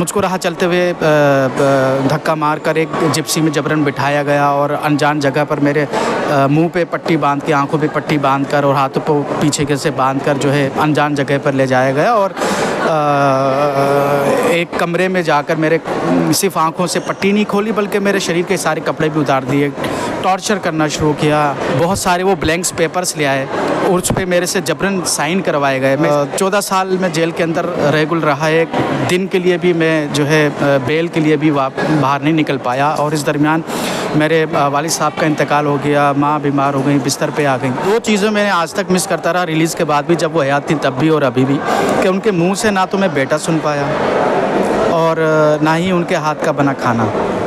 मुझको राह चलते हुए धक्का मारकर एक जिप्सी में जबरन बिठाया गया और अनजान जगह पर मेरे मुंह पे पट्टी बांध के, आंखों पे पट्टी बांधकर और हाथों को पीछे के से बांधकर जो है अनजान जगह पर ले जाया गया और एक कमरे में जाकर मेरे सिर्फ आंखों से पट्टी नहीं खोली बल्कि मेरे शरीर के सारे कपड़े भी उतार दिए, टॉर्चर करना शुरू किया। बहुत सारे वो ब्लैंक्स पेपर्स ले आए और उस पर मेरे से जबरन साइन करवाए गए। मैं 14 साल में जेल के अंदर रेगुलर रहा, एक दिन के लिए भी मैं जो है बेल के लिए भी बाहर नहीं निकल पाया और इस दरमियान मेरे वालिद साहब का इंतकाल हो गया, माँ बीमार हो गई, बिस्तर पे आ गई। दो चीज़ें मैंने आज तक मिस करता रहा रिलीज़ के बाद भी, जब वो हयात थी तब भी और अभी भी, कि उनके मुंह से ना तो मैं बेटा सुन पाया और ना ही उनके हाथ का बना खाना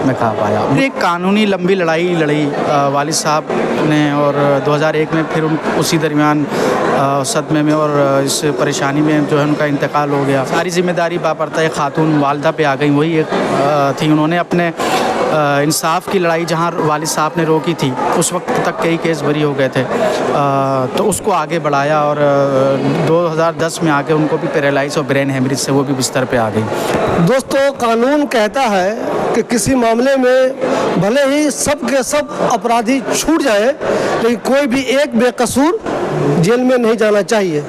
मैं खा पाया। एक कानूनी लंबी लड़ाई लड़ी वालिद साहब ने और 2001 में फिर उसी दरमियान सदमे में और इस परेशानी में जो है उनका इंतकाल हो गया। सारी जिम्मेदारी बापर्ता खातून वालदा पे आ गई, वही एक थी। उन्होंने अपने इंसाफ की लड़ाई जहां वालिद साहब ने रोकी थी, उस वक्त तक कई केस बरी हो गए थे, तो उसको आगे बढ़ाया और 2010 में आके उनको भी पैरालाइज और ब्रेन हेमरेज से वो भी बिस्तर पे आ गई। दोस्तों, कानून कहता है कि किसी मामले में भले ही सब के सब अपराधी छूट जाए लेकिन कोई भी एक बेकसूर जेल में नहीं जाना चाहिए।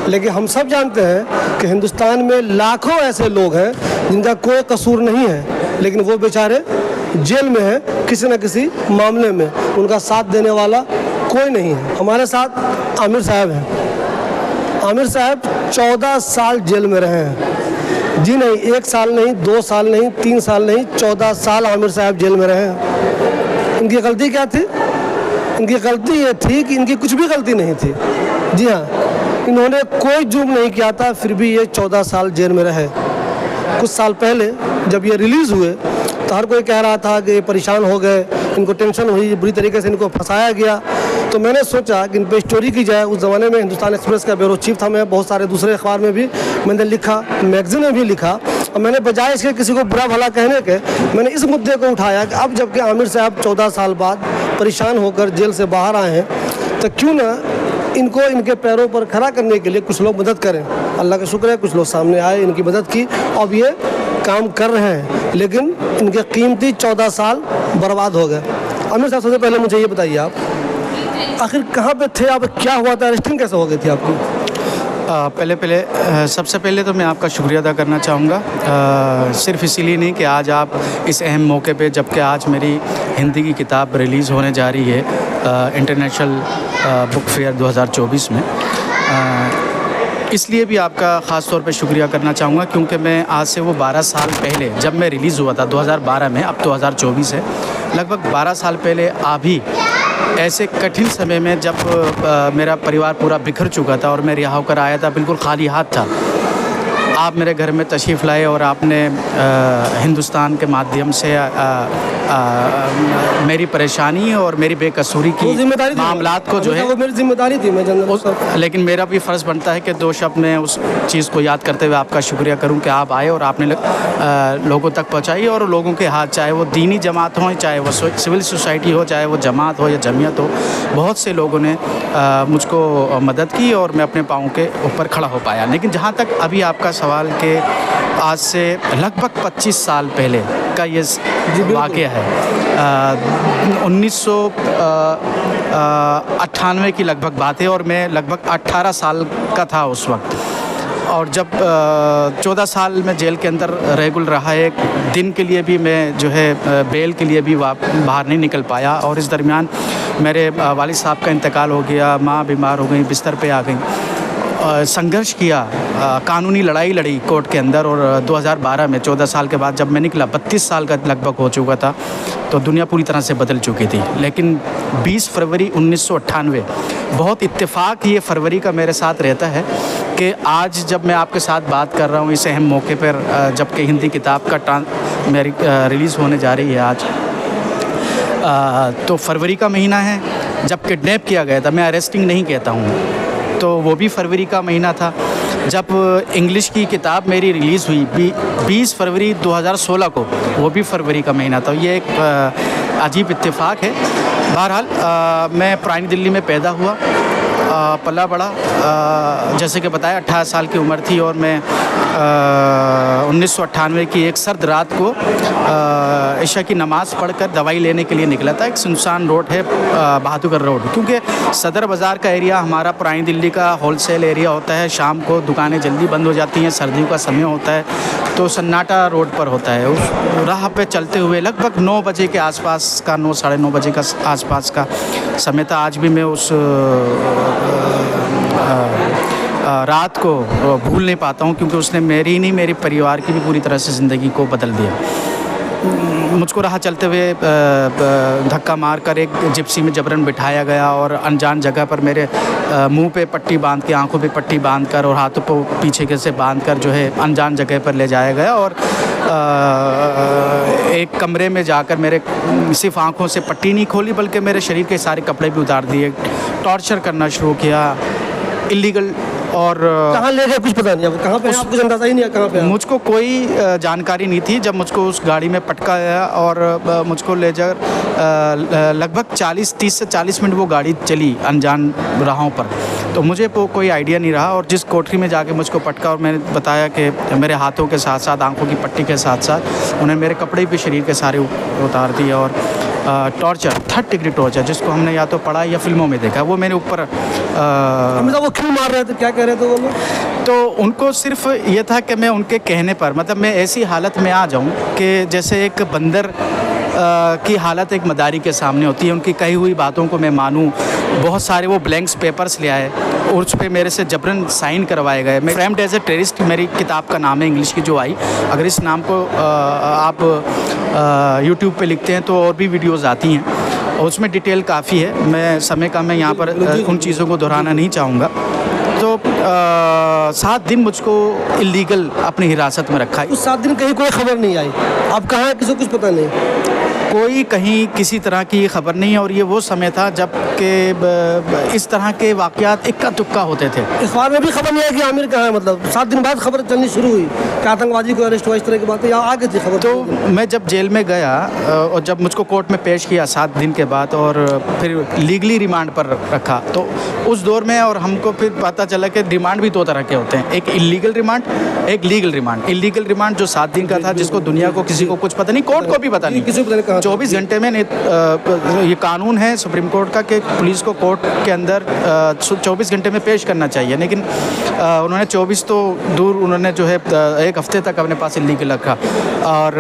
लेकिन हम सब जानते हैं कि हिंदुस्तान में लाखों ऐसे लोग हैं जिनका कोई कसूर नहीं है लेकिन वो बेचारे जेल में है किसी न किसी मामले में, उनका साथ देने वाला कोई नहीं है। हमारे साथ आमिर साहब हैं। आमिर साहब 14 साल जेल में रहे हैं। जी नहीं, 1 साल नहीं, 2 साल नहीं, 3 साल नहीं, 14 साल आमिर साहब जेल में रहे हैं। इनकी गलती क्या थी? इनकी गलती ये थी कि इनकी कुछ भी गलती नहीं थी। जी हाँ, इन्होंने कोई जुर्म नहीं किया था, फिर भी ये 14 साल जेल में रहे। कुछ साल पहले जब ये रिलीज़ हुए तो हर कोई कह रहा था कि ये परेशान हो गए, इनको टेंशन हुई, बुरी तरीके से इनको फंसाया गया। तो मैंने सोचा कि इन पर स्टोरी की जाए। उस ज़माने में हिंदुस्तान एक्सप्रेस का ब्यूरो चीफ था मैं, बहुत सारे दूसरे अखबार में भी मैंने लिखा, मैगज़ीन में भी लिखा, और मैंने बजाय इसके किसी को बुरा भला कहने के मैंने इस मुद्दे को उठाया कि अब जबकि आमिर साहब 14 साल बाद परेशान होकर जेल से बाहर आए हैं तो क्यों ना इनको इनके पैरों पर खड़ा करने के लिए कुछ लोग मदद करें। अल्लाह का शुक्र है कुछ लोग सामने आए, इनकी मदद की, अब ये काम कर रहे हैं, लेकिन इनके कीमती 14 साल बर्बाद हो गए। आमिर साहब, सबसे पहले मुझे ये बताइए, आप आखिर कहाँ पे थे? आप क्या हुआ था? अरेस्टिंग कैसे हो गई थी आपकी? सबसे पहले तो मैं आपका शुक्रिया अदा करना चाहूँगा, सिर्फ इसीलिए नहीं कि आज आप इस अहम मौके पे, जबकि आज मेरी हिंदी की किताब रिलीज़ होने जा रही है इंटरनेशनल बुक फेयर 2024 में, इसलिए भी आपका ख़ास तौर पे शुक्रिया करना चाहूँगा क्योंकि मैं आज से वो 12 साल पहले जब मैं रिलीज़ हुआ था 2012 में, अब 2024 है, लगभग 12 साल पहले आप भी ऐसे कठिन समय में जब मेरा परिवार पूरा बिखर चुका था और मैं रिहा होकर आया था, बिल्कुल खाली हाथ था, आप मेरे घर में तशरीफ़ लाए और आपने हिंदुस्तान के माध्यम से मेरी परेशानी और मेरी बेकसूरी की मामलात को जो है, वो मेरी जिम्मेदारी थी, मैं लेकिन मेरा भी फ़र्ज़ बनता है कि 2 शब्द में उस चीज़ को याद करते हुए आपका शुक्रिया करूं कि आप आए और आपने लोगों तक पहुंचाई और लोगों के हाथ, चाहे वो दीनी जमात हो, चाहे वो सिविल सोसाइटी हो, चाहे वो जमात हो या जमीयत हो, बहुत से लोगों ने मुझको मदद की और मैं अपने पाँव के ऊपर खड़ा हो पाया। लेकिन जहाँ तक अभी आपका सवाल के आज से लगभग 25 साल पहले का ये वाक़या है, 1998 की लगभग बात है और मैं लगभग 18 साल का था उस वक्त। और जब 14 साल में जेल के अंदर रेगुलर रहा, एक दिन के लिए भी मैं जो है बेल के लिए भी बाहर नहीं निकल पाया और इस दरमियान मेरे वालिद साहब का इंतकाल हो गया, माँ बीमार हो गई, बिस्तर पे आ गई। संघर्ष किया, कानूनी लड़ाई लड़ी कोर्ट के अंदर और 2012 में 14 साल के बाद जब मैं निकला, 32 साल का लगभग हो चुका था, तो दुनिया पूरी तरह से बदल चुकी थी। लेकिन 20 फरवरी 1998, बहुत इत्तेफाक ये फरवरी का मेरे साथ रहता है कि आज जब मैं आपके साथ बात कर रहा हूँ इस अहम मौके पर, जबकि हिंदी किताब का मेरी रिलीज़ होने जा रही है आज, तो फरवरी का महीना है जब किडनैप किया गया था। मैं अरेस्टिंग नहीं कहता हूँ, तो वो भी फरवरी का महीना था। जब इंग्लिश की किताब मेरी रिलीज़ हुई 20 फरवरी 2016 को, वो भी फरवरी का महीना था। ये एक अजीब इत्तेफाक है। बहरहाल मैं पुरानी दिल्ली में पैदा हुआ, पला बड़ा, जैसे कि बताया 18 साल की उम्र थी और मैं 1998 की एक सर्द रात को ईशा की नमाज़ पढ़कर दवाई लेने के लिए निकला था। एक सुनसान रोड है बहादुरगढ़ रोड, क्योंकि सदर बाज़ार का एरिया हमारा पुरानी दिल्ली का होलसेल एरिया होता है। शाम को दुकानें जल्दी बंद हो जाती हैं, सर्दियों का समय होता है, तो सन्नाटा रोड पर होता है। उस राह पे चलते हुए लगभग 9 बजे के आसपास का 9 साढ़े 9 बजे का आसपास का समय था। आज भी मैं उस रात को भूल नहीं पाता हूँ, क्योंकि उसने मेरी ही नहीं मेरे परिवार की भी पूरी तरह से ज़िंदगी को बदल दिया। मुझको राह चलते हुए धक्का मारकर एक जिप्सी में जबरन बिठाया गया और अनजान जगह पर मेरे मुंह पे पट्टी बांध के, आंखों पे पट्टी बांधकर और हाथों को पीछे के से बांधकर जो है अनजान जगह पर ले जाया गया और एक कमरे में जाकर मेरे सिर्फ आंखों से पट्टी नहीं खोली बल्कि मेरे शरीर के सारे कपड़े भी उतार दिए, टॉर्चर करना शुरू किया इलीगल। और कहाँ ले गए कुछ पता नहीं, अब कहाँ पे हैं आपको अंदाजा ही नहीं है कहाँ पे हैं? मुझको कोई जानकारी नहीं थी। जब मुझको उस गाड़ी में पटकाया और मुझको ले जा लगभग 30 से 40 मिनट वो गाड़ी चली अनजान राहों पर, तो मुझे कोई आइडिया नहीं रहा। और जिस कोठरी में जाके मुझको पटका और मैंने बताया कि मेरे हाथों के साथ साथ आंखों की पट्टी के साथ साथ उन्हें मेरे कपड़े भी शरीर के सारे उतार दिए और टॉर्चर, 3rd डिग्री टॉर्चर, जिसको हमने या तो पढ़ा या फिल्मों में देखा, वो मेरे ऊपर मतलब वो क्यों मार रहे थे, क्या कह रहे थे वो लोग? तो उनको सिर्फ ये था कि मैं उनके कहने पर, मतलब मैं ऐसी हालत में आ जाऊं कि जैसे एक बंदर की हालत एक मदारी के सामने होती है, उनकी कही हुई बातों को मैं मानूं। बहुत सारे वो ब्लैंक्स पेपर्स ले आए और उस पर मेरे से जबरन साइन करवाए गए। मैं फ्रेम्ड एज ए टेररिस्ट मेरी किताब का नाम है, इंग्लिश की जो आई। अगर इस नाम को आप यूट्यूब पे लिखते हैं तो और भी वीडियोज़ आती हैं और उसमें डिटेल काफ़ी है। मैं समय का मैं यहाँ पर उन चीज़ों को दोहराना नहीं चाहूँगा। तो 7 दिन मुझको इलीगल अपनी हिरासत में रखा। उस 7 दिन कहीं कोई खबर नहीं आई, अब कहाँ है किसी को कुछ पता नहीं, कोई कहीं किसी तरह की खबर नहीं। और ये वो समय था जब के इस तरह के वाक़यात इक्का तुक्का होते थे। अखबार में भी खबर नहीं है कि आमिर कहाँ है, मतलब 7 दिन बाद खबर चलनी शुरू हुई कि आतंकवादी को अरेस्ट हुआ, इस तरह की बातें या आगे थी खबर? तो मैं जब जेल में गया और जब मुझको कोर्ट में पेश किया 7 दिन के बाद और फिर लीगली रिमांड पर रखा, तो उस दौर में और हमको फिर पता चला कि रिमांड भी 2 तरह के होते हैं, एक इलीगल रिमांड, एक लीगल रिमांड। इलीगल रिमांड जो 7 दिन का था, जिसको दुनिया को किसी को कुछ पता नहीं, कोर्ट को भी पता नहीं, किसी को पता नहीं, 24 घंटे में ये कानून है सुप्रीम कोर्ट का कि पुलिस को कोर्ट के अंदर 24 घंटे में पेश करना चाहिए, लेकिन उन्होंने 24 तो दूर, उन्होंने जो है 1 हफ्ते तक अपने पास इलीगल रखा। और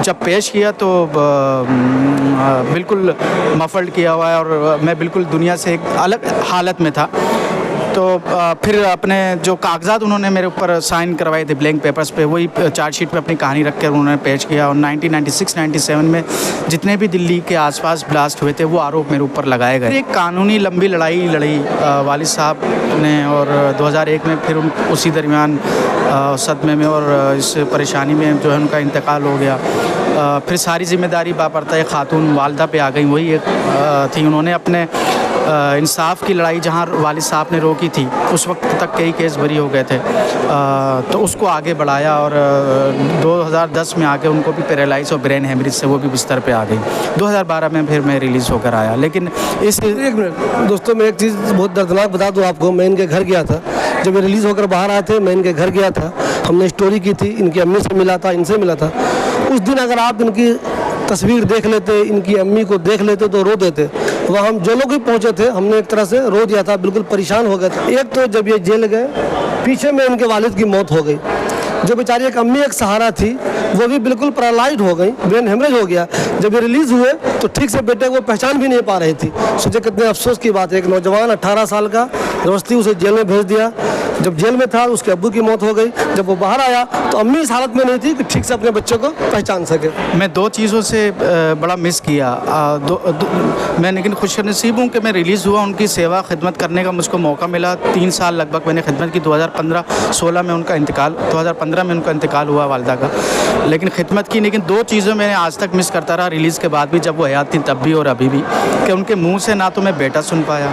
जब पेश किया तो बिल्कुल मफल्ड किया हुआ है और मैं बिल्कुल दुनिया से एक अलग हालत में था। तो फिर अपने जो कागजात उन्होंने मेरे ऊपर साइन करवाए थे ब्लैंक पेपर्स पे, वही चार्जशीट पे अपनी कहानी रख कर उन्होंने पेश किया। और 1996-97 में जितने भी दिल्ली के आसपास ब्लास्ट हुए थे वो आरोप मेरे ऊपर लगाए गए। एक कानूनी लंबी लड़ाई लड़ी वालिद साहब ने और 2001 में फिर उसी दरमियान सदमे में और इस परेशानी में जो है उनका इंतकाल हो गया। फिर सारी जिम्मेदारी बापर्ता खातून वालदा पे आ गई, वही एक थी। उन्होंने अपने इंसाफ की लड़ाई जहां वालिद साहब ने रोकी थी, उस वक्त तक कई केस बरी हो गए थे, तो उसको आगे बढ़ाया और 2010 में आके उनको भी पैरालाइज और ब्रेन हेमरेज से वो भी बिस्तर पे आ गई। 2012 में फिर मैं रिलीज़ होकर आया। लेकिन इस 1 मिनट दोस्तों, मैं एक चीज़ बहुत दर्दनाक बता दूँ आपको। मैं इनके घर गया था, जब ये रिलीज़ होकर बाहर आए थे, मैं इनके घर गया था, हमने स्टोरी की थी, इनकी अम्मी से मिला था, इनसे मिला था। उस दिन अगर आप इनकी तस्वीर देख लेते, इनकी अम्मी को देख लेते तो रो देते। वहाँ हम जो लोग भी पहुँचे थे, हमने एक तरह से रो दिया था, बिल्कुल परेशान हो गए थे। एक तो जब ये जेल गए, पीछे में इनके वालिद की मौत हो गई। जो बेचारी एक अम्मी एक सहारा थी, वो भी बिल्कुल पैरालाइज्ड हो गई, ब्रेन हेमरेज हो गया। जब ये रिलीज़ हुए तो ठीक से बेटे को पहचान भी नहीं पा रही थी। सोचे कितने अफसोस की बात है, एक नौजवान 18 साल का ज़बरदस्ती उसे जेल में भेज दिया। जब जेल में था उसके अब्बू की मौत हो गई। जब वो बाहर आया तो अम्मी इस हालत में नहीं थी कि ठीक से अपने बच्चों को पहचान सके। मैं 2 चीज़ों से बड़ा मिस किया। मैं लेकिन खुशनसीब हूँ कि मैं रिलीज़ हुआ, उनकी सेवा खिदमत करने का मुझको मौका मिला। 3 साल लगभग मैंने खिदमत की। 2015-16 में उनका इंतकाल, 2015 में उनका इंतकाल हुआ वालदा का, लेकिन खिदमत की। लेकिन 2 चीज़ें मैंने आज तक मिस करता रहा रिलीज़ के बाद भी, जब वो हयात थी तब भी और अभी भी, कि उनके मुँह से ना तो मैं बेटा सुन पाया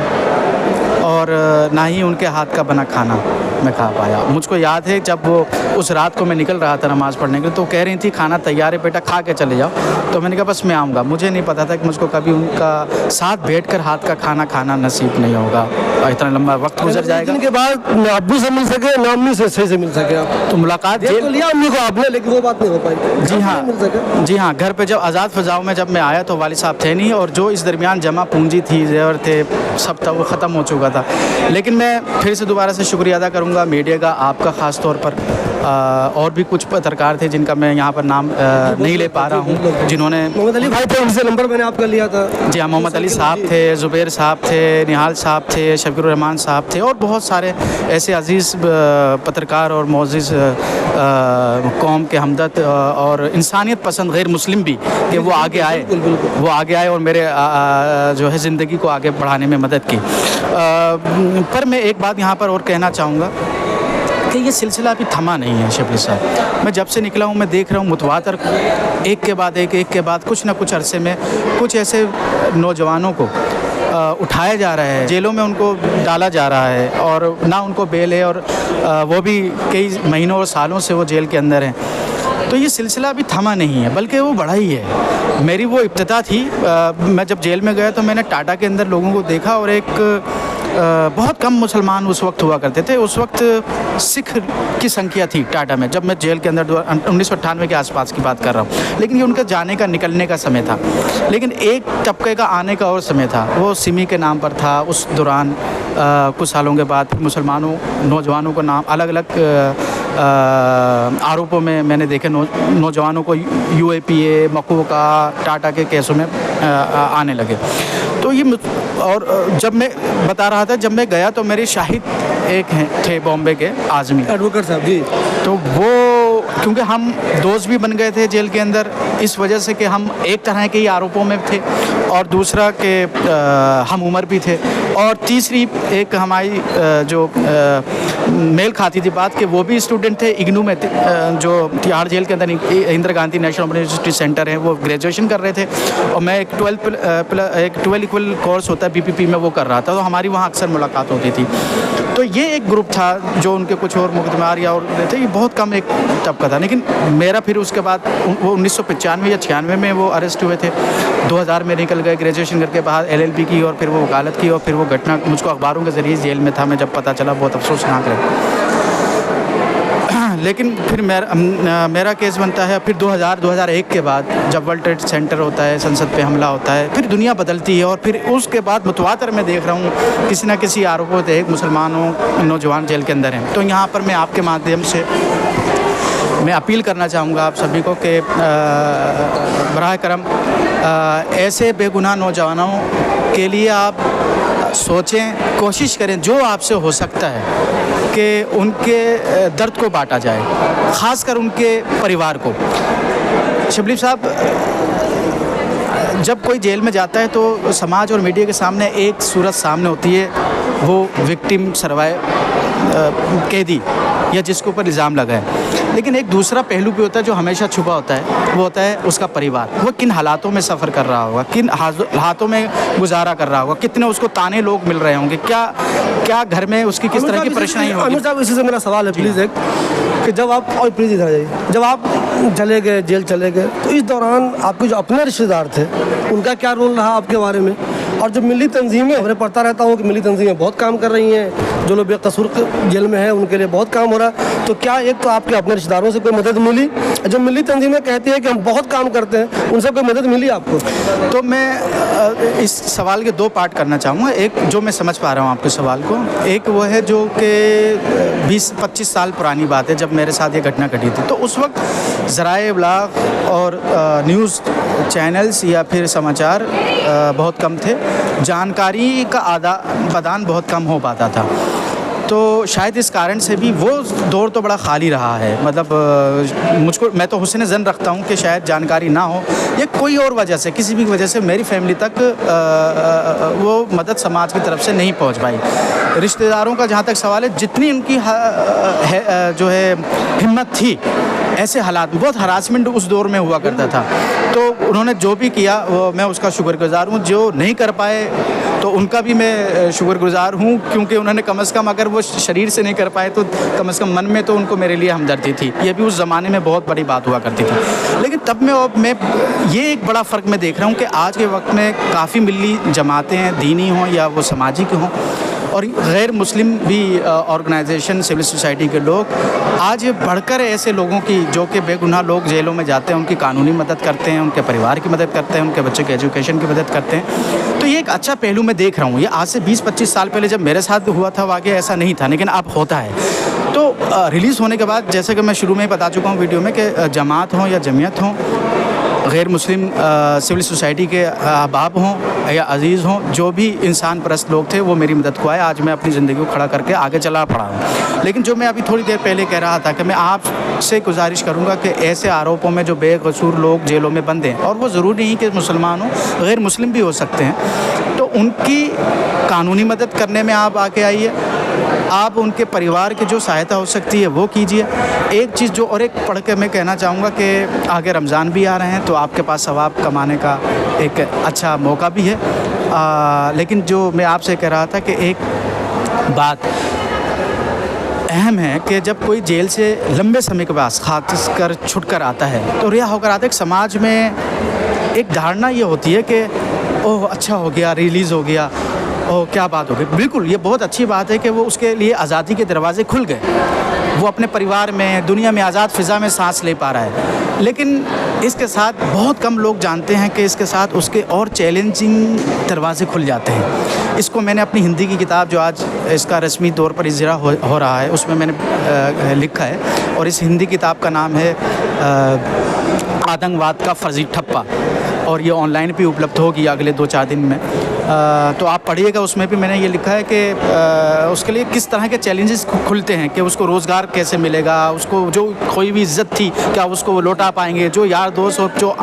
और ना ही उनके हाथ का बना खाना। मैं खा पाया। मुझको याद है जब वो उस रात को मैं निकल रहा था नमाज़ पढ़ने के लिए, तो कह रही थी खाना तैयार है बेटा, खा के चले जाओ। तो मैंने कहा बस मैं आऊँगा। मुझे नहीं पता था कि मुझको कभी उनका साथ बैठकर हाथ का खाना खाना नसीब नहीं होगा, इतना लंबा वक्त गुजर जाएगा। के बाद न अब्बू से मिल सके न अम्मी से सही से मिल सके आप। तो मुलाकात देख तो लिया अम्मी को आपने, लेकिन वो बात नहीं हो पाई। जी हाँ, मिल सके। जी हाँ। घर पे जब आज़ाद फ़ज़ाओं में जब मैं आया तो वालिद साहब थे नहीं, और जो इस दरमियान जमा पूंजी थी, जेवर थे, सब था, वो ख़त्म हो चुका था। लेकिन मैं फिर से दोबारा से शुक्रिया अदा करूँगा मीडिया का, आपका ख़ास तौर पर। और भी कुछ पत्रकार थे जिनका मैं यहाँ पर नाम नहीं ले पा रहा हूँ, जिन्होंने, मोहम्मद अली भाई थे, उनसे नंबर मैंने आपका लिया था। जी हाँ, मोहम्मद अली साहब थे, ज़ुबैर साहब थे, निहाल साहब थे, शफीकुर रहमान साहब थे, और बहुत सारे ऐसे अज़ीज़ पत्रकार और मोअज़्ज़िज़ कौम के हमदर्द और इंसानियत पसंद गैर मुस्लिम भी, कि वो आगे आए, वो आगे आए और मेरे जो है ज़िंदगी को आगे बढ़ाने में मदद की। पर मैं एक बात यहाँ पर और कहना चाहूँगा कि ये सिलसिला अभी थमा नहीं है शबली साहब। मैं जब से निकला हूँ मैं देख रहा हूँ मुतवातर एक के बाद एक कुछ ना कुछ अरसे में कुछ ऐसे नौजवानों को उठाया जा रहा है, जेलों में उनको डाला जा रहा है, और ना उनको बेल है, और वो भी कई महीनों और सालों से वो जेल के अंदर हैं। तो ये सिलसिला अभी थमा नहीं है, बल्कि वो बढ़ा ही है। मेरी वो इब्तिदा थी, मैं जब जेल में गया तो मैंने टाटा के अंदर लोगों को देखा, और एक बहुत कम मुसलमान उस वक्त हुआ करते थे। उस वक्त सिख की संख्या थी टाटा में, जब मैं जेल के अंदर 1998 के आसपास की बात कर रहा हूँ। लेकिन ये उनका जाने का, निकलने का समय था। लेकिन एक तबके का आने का और समय था, वो सिमी के नाम पर था। उस दौरान कुछ सालों के बाद मुसलमानों नौजवानों को नाम अलग अलग आरोपों में मैंने देखे, नौजवानों को UAPA, मकूका, टाटा के केसों में आने लगे। तो ये, और जब मैं बता रहा था, जब मैं गया तो मेरे शाहिद एक हैं थे बॉम्बे के, आज़मी एडवोकेट साहब जी। तो वो, क्योंकि हम दोस्त भी बन गए थे जेल के अंदर, इस वजह से कि हम एक तरह के ही आरोपों में थे, और दूसरा कि हम उम्र भी थे, और तीसरी एक हमारी जो मेल खाती थी बात कि वो भी स्टूडेंट थे इग्नू में, जो तिहाड़ जेल के अंदर Indira Gandhi national university centre है, वो ग्रेजुएशन कर रहे थे, और मैं एक 12 इक्वल कोर्स होता है BPP में, वो कर रहा था। तो हमारी वहाँ अक्सर मुलाकात होती थी। तो ये एक ग्रुप था जो उनके कुछ और मुकदमार या और थे, ये बहुत कम एक तबका था। लेकिन मेरा फिर उसके बाद वो 1995 या 96 में वो अरेस्ट हुए थे, 2000 में निकल गए, ग्रेजुएशन करके बाहर LLB की, और फिर वो वकालत की, और फिर वो घटना मुझको अखबारों के ज़रिए जेल में था मैं जब पता चला, बहुत अफसोसनाक रहा। लेकिन फिर मेरा केस बनता है फिर 2001 के बाद, जब वर्ल्ड ट्रेड सेंटर होता है, संसद पे हमला होता है, फिर दुनिया बदलती है, और फिर उसके बाद मुतवातर मैं देख रहा हूँ किसी न किसी आरोपों से एक मुसलमानों नौजवान जेल के अंदर हैं। तो यहाँ पर मैं आपके माध्यम से मैं अपील करना चाहूँगा आप सभी को कि बराह करम ऐसे बेगुनाह नौजवानों के लिए आप सोचें, कोशिश करें जो आपसे हो सकता है कि उनके दर्द को बांटा जाए, ख़ासकर उनके परिवार को। शबली साहब, जब कोई जेल में जाता है तो समाज और मीडिया के सामने एक सूरत सामने होती है, वो विक्टिम कैदी या जिसके ऊपर इल्ज़ाम लगा है। लेकिन एक दूसरा पहलू भी होता है जो हमेशा छुपा होता है, वो होता है उसका परिवार। वो किन हालातों में सफ़र कर रहा होगा, किन हालातों में गुजारा कर रहा होगा, कितने उसको ताने लोग मिल रहे होंगे, क्या घर में उसकी किस तरह की परेशानी होगी। अमीर साहब, इसी से मेरा सवाल है प्लीज़ एक, कि जब आप, और प्लीज़ इधर आ जाइए, जब आप चले गए, जेल चले गए, तो इस दौरान आपके जो अपने रिश्तेदार थे उनका क्या रोल रहा आपके बारे में? और जो मिली तंजीमें, मैं पढ़ता रहता हूँ कि मिली तंजीमें बहुत काम कर रही हैं, जो लोग बेकसूर जेल में हैं उनके लिए बहुत काम हो रहा है। तो क्या एक तो आपके अपने रिश्तेदारों से कोई मदद मिली? जो मिली तंजीमें कहती है कि हम बहुत काम करते हैं, उनसे कोई मदद मिली आपको? तो मैं इस सवाल के 2 पार्ट करना चाहूँगा। एक जो मैं समझ पा रहा हूँ आपके सवाल को, एक वो है जो कि 20-25 साल पुरानी बात है जब मेरे साथ ये घटना घटी थी। तो उस वक्त ज़राए इब्लाग और न्यूज़ चैनल्स या फिर समाचार बहुत कम थे, जानकारी का आदान प्रदान बहुत कम हो पाता था। तो शायद इस कारण से भी वो दौर तो बड़ा खाली रहा है। मतलब मैं तो हुस्न ज़न रखता हूँ कि शायद जानकारी ना हो या कोई और वजह से, किसी भी वजह से मेरी फैमिली तक वो मदद समाज की तरफ से नहीं पहुँच पाई। रिश्तेदारों का जहाँ तक सवाल है, जितनी उनकी जो है हिम्मत थी, ऐसे हालात में बहुत हरासमेंट उस दौर में हुआ करता था। तो उन्होंने जो भी किया वो मैं उसका शुक्रगुजार हूँ। जो नहीं कर पाए तो उनका भी मैं शुक्रगुजार हूँ, क्योंकि उन्होंने कम से कम, अगर वो शरीर से नहीं कर पाए तो कम से कम मन में तो उनको मेरे लिए हमदर्दी थी। ये भी उस ज़माने में बहुत बड़ी बात हुआ करती थी। लेकिन तब मैं ये एक बड़ा फ़र्क मैं देख रहा हूँ कि आज के वक्त में काफ़ी मिली जमातें हैं, दीनी हों या वो सामाजिक हों, और गैर मुस्लिम भी ऑर्गेनाइजेशन, सिविल सोसाइटी के लोग आज बढ़कर ऐसे लोगों की, जो कि बेगुनाह लोग जेलों में जाते हैं, उनकी कानूनी मदद करते हैं, उनके परिवार की मदद करते हैं, उनके बच्चों के एजुकेशन की मदद करते हैं। तो ये एक अच्छा पहलू मैं देख रहा हूँ। ये आज से 20-25 साल पहले जब मेरे साथ हुआ था वाक़या ऐसा नहीं था, लेकिन अब होता है। तो रिलीज़ होने के बाद, जैसे कि मैं शुरू में ही बता चुका हूँ वीडियो में, कि जमात हों या जमीयत हों, गैर मुस्लिम सिविल सोसाइटी के अहबाब हों या अज़ीज़ हों, जो भी इंसान परस्त लोग थे वो मेरी मदद को आए। आज मैं अपनी ज़िंदगी को खड़ा करके आगे चला पड़ा हूँ। लेकिन जो मैं अभी थोड़ी देर पहले कह रहा था कि मैं आपसे गुजारिश करूँगा कि ऐसे आरोपों में जो बेकसूर लोग जेलों में बंद हैं, और वो ज़रूरी नहीं कि मुसलमान हों, गैर मुस्लिम भी हो सकते हैं, तो उनकी कानूनी मदद करने में आप आके आइए। आप उनके परिवार की जो सहायता हो सकती है वो कीजिए। एक चीज़ जो और एक पढ़ के मैं कहना चाहूँगा कि आगे रमज़ान भी आ रहे हैं, तो आपके पास सवाब कमाने का एक अच्छा मौका भी है। लेकिन जो मैं आपसे कह रहा था कि एक बात अहम है कि जब कोई जेल से लंबे समय के बाद खास कर छुट कर आता है, तो रिहा होकर आता है, समाज में एक धारणा ये होती है कि ओह अच्छा हो गया, रिलीज़ हो गया, ओह क्या बात हो गई। बिल्कुल, ये बहुत अच्छी बात है कि वो उसके लिए आज़ादी के दरवाजे खुल गए, वो अपने परिवार में, दुनिया में, आज़ाद फ़िज़ा में सांस ले पा रहा है। लेकिन इसके साथ बहुत कम लोग जानते हैं कि इसके साथ उसके और चैलेंजिंग दरवाजे खुल जाते हैं। इसको मैंने अपनी हिंदी की किताब, जो आज इसका रस्मी तौर पर इजरा हो रहा है, उसमें मैंने लिखा है, और इस हिंदी किताब का नाम है आतंकवाद का फर्जी ठप्पा, और ये ऑनलाइन भी उपलब्ध होगी अगले 2-4 दिन में। तो आप पढ़िएगा। उसमें भी मैंने ये लिखा है कि उसके लिए किस तरह के चैलेंजेस खुलते हैं, कि उसको रोज़गार कैसे मिलेगा, उसको जो कोई भी इज़्ज़त थी क्या उसको वो लौटा पाएंगे, जो यार दोस्त और जो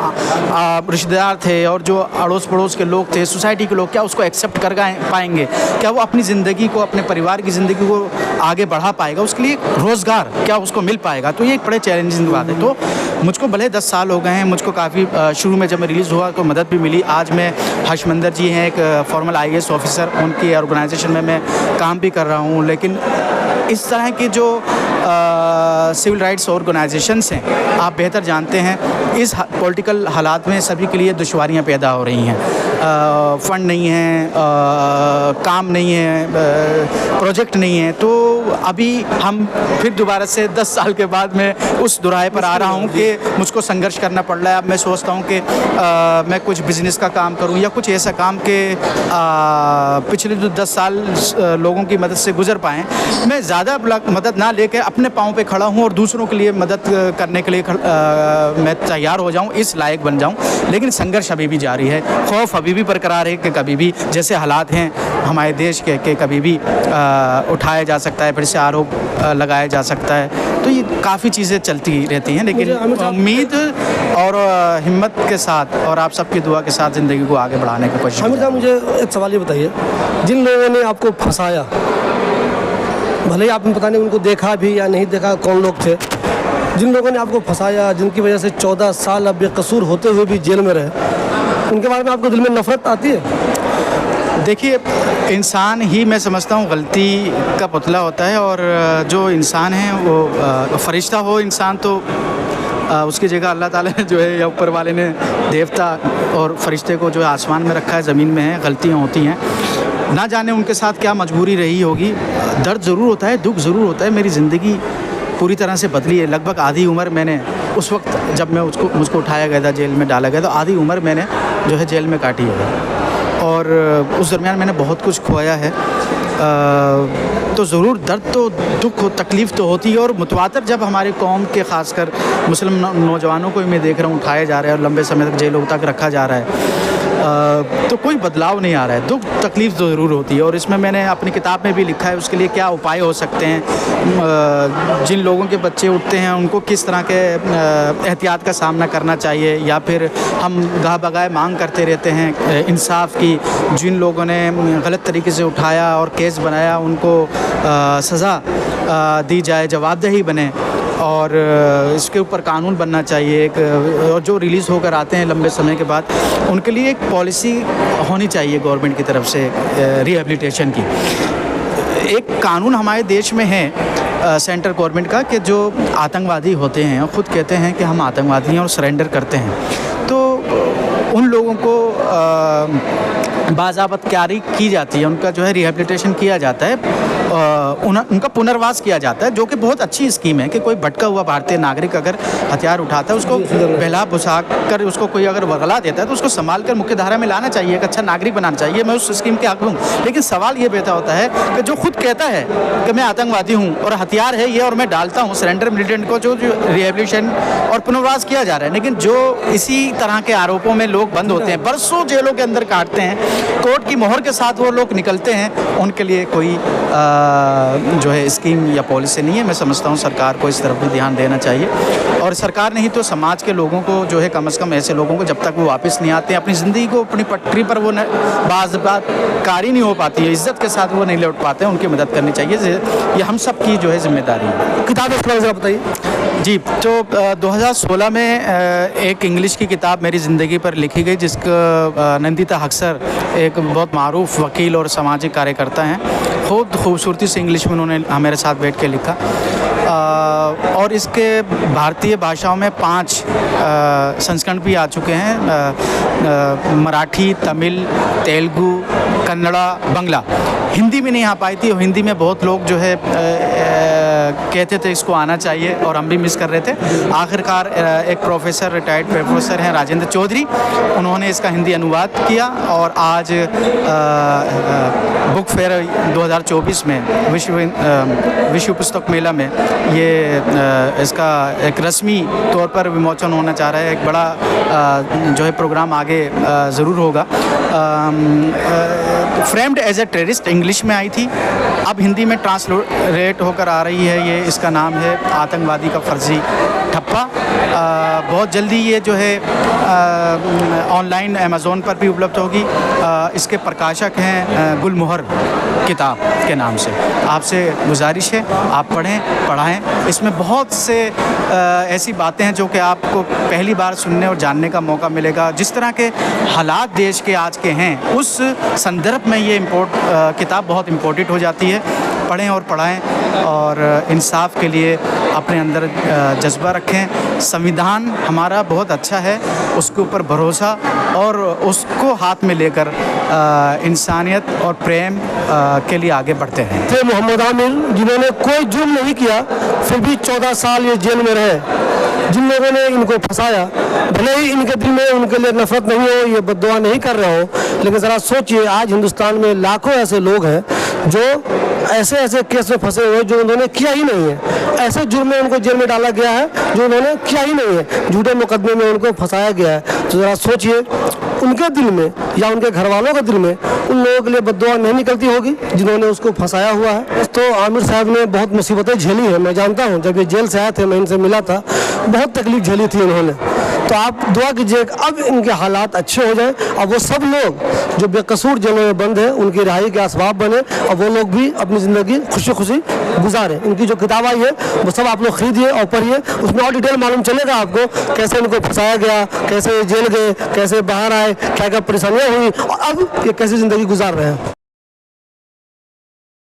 रिश्तेदार थे और जो अड़ोस पड़ोस के लोग थे, सोसाइटी के लोग, क्या उसको एक्सेप्ट कर पाएंगे, क्या वो अपनी ज़िंदगी को, अपने परिवार की ज़िंदगी को आगे बढ़ा पाएगा, उसके लिए रोज़गार क्या उसको मिल पाएगा। तो ये एक बड़े चैलेंजिंग बात है। तो मुझको भले 10 साल हो गए हैं, मुझको काफ़ी शुरू में जब मैं रिलीज़ हुआ तो मदद भी मिली। आज मैं हर्षमंदर जी हैं, एक फॉर्मल IAS ऑफिसर, उनकी ऑर्गेनाइजेशन में मैं काम भी कर रहा हूँ। लेकिन इस तरह के जो सिविल राइट्स ऑर्गेनाइजेशंस हैं, आप बेहतर जानते हैं, इस पॉलिटिकल हालात में सभी के लिए दुश्वारियाँ पैदा हो रही हैं। फ़ंड नहीं है, काम नहीं है, प्रोजेक्ट नहीं है। तो अभी हम फिर दोबारा से 10 साल के बाद मैं उस दुराहे पर आ रहा हूँ कि मुझको संघर्ष करना पड़ रहा है। अब मैं सोचता हूँ कि मैं कुछ बिज़नेस का काम करूँ या कुछ ऐसा काम के पिछले जो 10 साल लोगों की मदद से गुजर पाएँ। मैं ज़्यादा मदद ना लेके अपने पाँव पे खड़ा हूँ और दूसरों के लिए मदद करने के लिए मैं तैयार हो जाऊँ, इस लायक बन जाऊँ। लेकिन संघर्ष अभी भी जारी है, खौफ अभी भी बरकरार है कि कभी भी जैसे हालात हैं हमारे देश के कभी भी उठाया जा सकता है, फिर से आरोप लगाया जा सकता है। तो ये काफ़ी चीज़ें चलती रहती हैं, लेकिन उम्मीद और हिम्मत के साथ और आप सबकी दुआ के साथ ज़िंदगी को आगे बढ़ाने की कोशिश। आमिर साहब, मुझे एक सवाल ये बताइए, जिन लोगों ने आपको फंसाया, भले ही आपने पता नहीं उनको देखा भी या नहीं देखा, कौन लोग थे, जिन लोगों ने आपको फंसाया, जिनकी वजह से 14 साल अब बेकसूर होते हुए भी जेल में रहे, उनके बारे में आपको दिल में नफरत आती है? देखिए, इंसान ही मैं समझता हूँ गलती का पुतला होता है, और जो इंसान है वो फरिश्ता हो इंसान तो उसकी जगह अल्लाह ताला ने जो है या ऊपर वाले ने देवता और फरिश्ते को जो है आसमान में रखा है, ज़मीन में है। गलतियाँ होती हैं, ना जाने उनके साथ क्या मजबूरी रही होगी। दर्द ज़रूर होता है, दुख ज़रूर होता है। मेरी ज़िंदगी पूरी तरह से बदली है। लगभग आधी उम्र मैंने उस वक्त जब मैं मुझको उठाया गया था, जेल में डाला गया, तो आधी उम्र मैंने जो है जेल में काटी है, और उस दरमियान मैंने बहुत कुछ खोया है। तो ज़रूर दर्द तो, दुख, तकलीफ़ तो होती है। और मुतवातर जब हमारी कौम के ख़ासकर मुस्लिम नौजवानों को मैं देख रहा हूँ उठाया जा रहा है और लंबे समय तक जेलों तक रखा जा रहा है, तो कोई बदलाव नहीं आ रहा है। दुख तकलीफ़ तो ज़रूर होती है, और इसमें मैंने अपनी किताब में भी लिखा है उसके लिए क्या उपाय हो सकते हैं। जिन लोगों के बच्चे उठते हैं उनको किस तरह के एहतियात का सामना करना चाहिए, या फिर हम गाह बगाए मांग करते रहते हैं इंसाफ की। जिन लोगों ने गलत तरीके से उठाया और केस बनाया उनको सज़ा दी जाए, जवाबदेही बने। और इसके ऊपर कानून बनना चाहिए एक, और जो रिलीज़ होकर आते हैं लंबे समय के बाद उनके लिए एक पॉलिसी होनी चाहिए गवर्नमेंट की तरफ से रिहेबिलिटेशन की। एक कानून हमारे देश में है सेंट्रल गवर्नमेंट का कि जो आतंकवादी होते हैं खुद कहते हैं कि हम आतंकवादी हैं और सरेंडर करते हैं, तो उन लोगों को बाज़ाबतकारी की जाती है, उनका जो है रिहेबिलिटेशन किया जाता है, उनका पुनर्वास किया जाता है, जो कि बहुत अच्छी स्कीम है कि कोई भटका हुआ भारतीय नागरिक अगर हथियार उठाता है उसको बहला बुसा कर उसको कोई अगर वगला देता है तो उसको संभाल कर मुख्य धारा में लाना चाहिए, एक अच्छा नागरिक बनाना चाहिए। मैं उस स्कीम के हक हूँ, लेकिन सवाल ये पैदा होता है कि जो खुद कहता है कि मैं आतंकवादी हूँ और हथियार है ये और मैं डालता हूँ सरेंडर मिलिटेंट को, जो रिहेबिलिटेशन और पुनर्वास किया जा रहा है, लेकिन जो इसी तरह के आरोपों में लोग बंद होते हैं, बरसों जेलों के अंदर काटते हैं, कोर्ट की मोहर के साथ वो लोग निकलते हैं, उनके लिए कोई जो है स्कीम या पॉलिसी नहीं है। मैं समझता हूँ सरकार को इस तरफ भी ध्यान देना चाहिए, और सरकार नहीं तो समाज के लोगों को जो है कम से कम ऐसे लोगों को जब तक वो वापस नहीं आते अपनी ज़िंदगी को अपनी पटरी पर वो बात कारी नहीं हो पाती है, इज़्ज़त के साथ वो नहीं लौट पाते हैं, उनकी मदद करनी चाहिए। ये हम सब की जो है जिम्मेदारी है। किताब इसका बताइए जी। तो 2016 में एक इंग्लिश की किताब मेरी ज़िंदगी पर लिखी गई, जिसका नंदिता हक्सर एक बहुत मारूफ वकील और सामाजिक कार्यकर्ता हैं, खूब खूबसूरती से इंग्लिश में उन्होंने मेरे साथ बैठ के लिखा, और इसके भारतीय भाषाओं में 5 संस्करण भी आ चुके हैं, मराठी, तमिल, तेलुगु, कन्नड़ा, बंगला। हिंदी में नहीं आ पाई थी, और हिंदी में बहुत लोग जो है कहते थे इसको आना चाहिए, और हम भी मिस कर रहे थे। आखिरकार एक प्रोफेसर, रिटायर्ड प्रोफेसर हैं राजेंद्र चौधरी, उन्होंने इसका हिंदी अनुवाद किया, और आज बुक फेयर 2024 में विश्व पुस्तक मेला में ये इसका एक रस्मी तौर पर विमोचन होना चाह रहा है। एक बड़ा जो है प्रोग्राम आगे ज़रूर होगा। Framed as a terrorist English में आई थी, अब हिंदी में ट्रांसलेट होकर आ रही है। ये इसका नाम है आतंकवादी का फर्जी ठप्पा। बहुत जल्दी ये जो है ऑनलाइन अमेज़ोन पर भी उपलब्ध होगी। इसके प्रकाशक हैं गुलमोहर किताब के नाम से। आपसे गुजारिश है आप पढ़ाएं। इसमें बहुत से ऐसी बातें हैं जो कि आपको पहली बार सुनने और जानने का मौका मिलेगा। जिस तरह के हालात देश के आज के हैं, उस संदर्भ में ये किताब बहुत इम्पोर्टेंट हो जाती है। पढ़ें और पढ़ाएं, और इंसाफ के लिए अपने अंदर जज्बा रखें। संविधान हमारा बहुत अच्छा है, उसके ऊपर भरोसा और उसको हाथ में लेकर इंसानियत और प्रेम के लिए आगे बढ़ते हैं। थे मोहम्मद आमिर, जिन्होंने कोई जुर्म नहीं किया फिर भी 14 साल ये जेल में रहे। जिन लोगों ने इनको फंसाया, भले ही इनके दिल में उनके लिए नफरत नहीं हो, ये बद्दुआ नहीं कर रहे हो, लेकिन ज़रा सोचिए आज हिंदुस्तान में लाखों ऐसे लोग हैं जो ऐसे केस में फंसे हुए जो उन्होंने किया ही नहीं है। ऐसे जुर्म में उनको जेल में डाला गया है जो उन्होंने किया ही नहीं है, झूठे मुकदमे में उनको फंसाया गया है। तो ज़रा सोचिए उनके दिल में या उनके घर वालों के दिल में उन लोगों के लिए बद्दुआ नहीं निकलती होगी जिन्होंने उसको फंसाया हुआ है। तो आमिर साहब ने बहुत मुसीबतें झेली है, मैं जानता हूँ। जब ये जेल से आए थे मैं इनसे मिला था, बहुत तकलीफ झेली थी इन्होंने। तो आप दुआ कीजिए कि अब इनके हालात अच्छे हो जाएं, अब वो सब लोग जो बेकसूर जेलों में बंद हैं उनकी रिहाई के असबाब बने, और वो लोग भी अपनी ज़िंदगी खुशी खुशी गुजारें। इनकी जो किताब आई है वो सब आप लोग खरीदिए और पढ़िए, उसमें और डिटेल मालूम चलेगा आपको कैसे इनको फंसाया गया, कैसे जेल गए, कैसे बाहर आए, क्या क्या परेशानियाँ हुई, और अब ये कैसी ज़िंदगी गुजार रहे हैं।